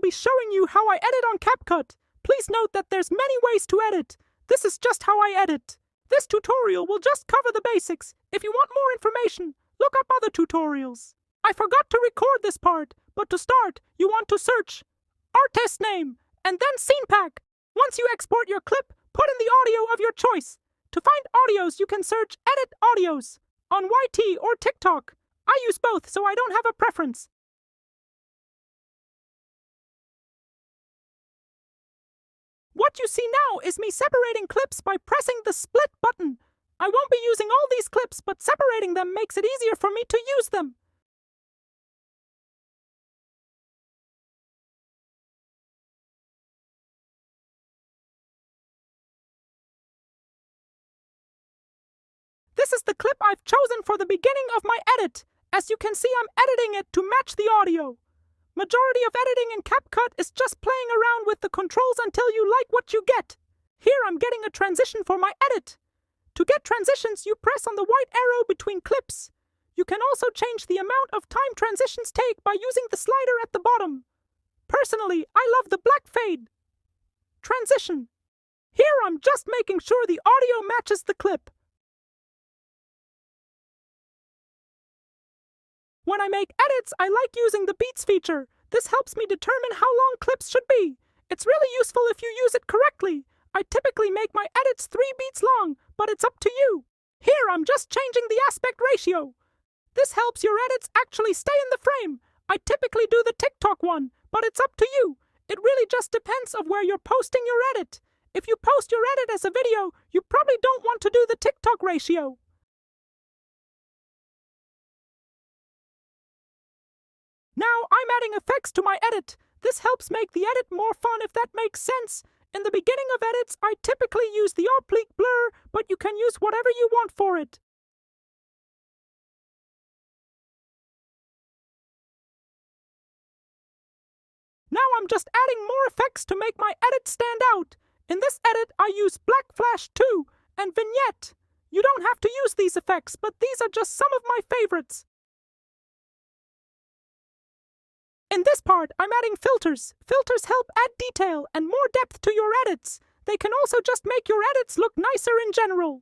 be showing you how I edit on CapCut. Please note that there's many ways to edit. This is just how I edit. This tutorial will just cover the basics. If you want more information, look up other tutorials. I forgot to record this part, but to start, you want to search artist name and then scene pack. Once you export your clip, put in the audio of your choice. To find audios, you can search Edit Audios on YT or TikTok. I use both, so I don't have a preference. What you see now is me separating clips by pressing the split button. I won't be using all these clips, but separating them makes it easier for me to use them. This is the clip I've chosen for the beginning of my edit. As you can see, I'm editing it to match the audio. Majority of editing in CapCut is just playing around with the controls until you like what you get. Here I'm getting a transition for my edit. To get transitions, you press on the white arrow between clips. You can also change the amount of time transitions take by using the slider at the bottom. Personally, I love the black fade. Transition. Here I'm just making sure the audio matches the clip. When I make edits, I like using the beats feature. This helps me determine how long clips should be. It's really useful if you use it correctly. I typically make my edits 3 beats long, but it's up to you. Here I'm just changing the aspect ratio. This helps your edits actually stay in the frame. I typically do the TikTok one, but it's up to you. It really just depends on where you're posting your edit. If you post your edit as a video, you probably don't want to do the TikTok ratio. Now I'm adding effects to my edit. This helps make the edit more fun, if that makes sense. In the beginning of edits, I typically use the oblique blur, but you can use whatever you want for it. Now I'm just adding more effects to make my edit stand out. In this edit, I use Black Flash 2 and Vignette. You don't have to use these effects, but these are just some of my favorites. In this part, I'm adding filters. Filters help add detail and more depth to your edits. They can also just make your edits look nicer in general.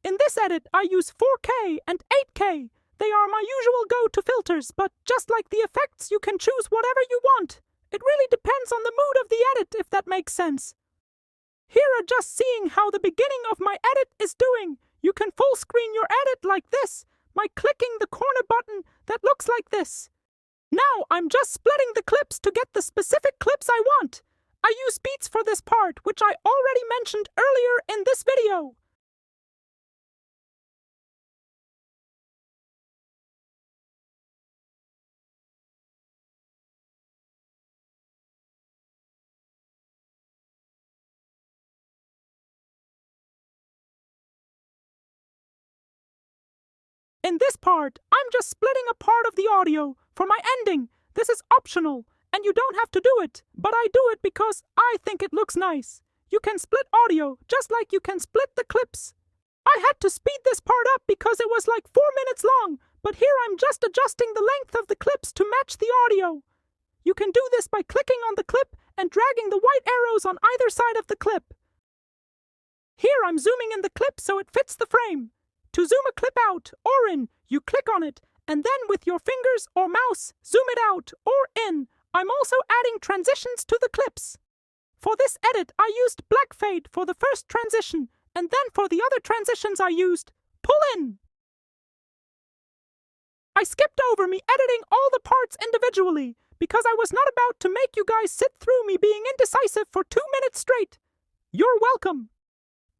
In this edit, I use 4K and 8K. They are my usual go-to filters, but just like the effects, you can choose whatever you want. It really depends on the mood of the edit, if that makes sense. Here are just seeing how the beginning of my edit is doing. You can full screen your edit like this, by clicking the corner button that looks like this. Now I'm just splitting the clips to get the specific clips I want. I use beats for this part, which I already mentioned earlier in this video. In this part, I'm just splitting a part of the audio for my ending. This is optional, and you don't have to do it, but I do it because I think it looks nice. You can split audio just like you can split the clips. I had to speed this part up because it was like 4 minutes long, but here I'm just adjusting the length of the clips to match the audio. You can do this by clicking on the clip and dragging the white arrows on either side of the clip. Here I'm zooming in the clip so it fits the frame. To zoom a clip out or in, you click on it, and then with your fingers or mouse, zoom it out or in. I'm also adding transitions to the clips. For this edit, I used black fade for the first transition, and then for the other transitions I used pull in. I skipped over me editing all the parts individually, because I was not about to make you guys sit through me being indecisive for 2 minutes straight. You're welcome.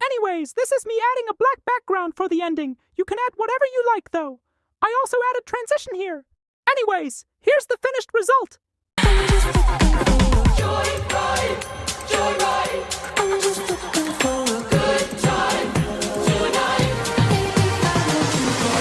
Anyways, this is me adding a black background for the ending. You can add whatever you like, though. I also added transition here. Anyways, here's the finished result. Joyride, joyride. I'm just looking for a good time tonight.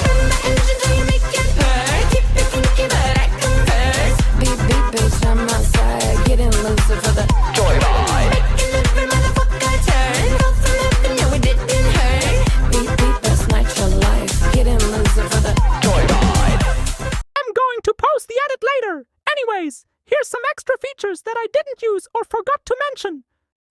Turn my engine till you make it purr. Keep it kinky, but I converse. Beep, beep, bitch, I'm outside. Getting loose for the joyride. Making every motherfucker turn. Go from nothing, yeah, we didn't hurt. Beep, beep, that's not your life. Getting loose for the joyride. I'm going to post the edit later. Anyways, here Here's some extra features that I didn't use or forgot to mention.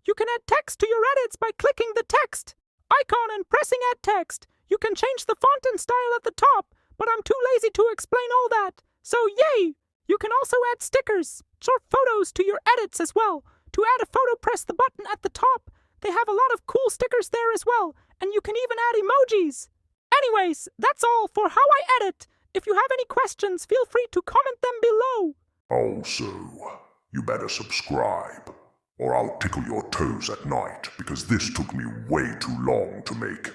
You can add text to your edits by clicking the text icon and pressing add text. You can change the font and style at the top, but I'm too lazy to explain all that. So yay! You can also add stickers, short photos to your edits as well. To add a photo, press the button at the top. They have a lot of cool stickers there as well, and you can even add emojis. Anyways, that's all for how I edit. If you have any questions, feel free to comment them below. Also, you better subscribe, or I'll tickle your toes at night, because this took me way too long to make.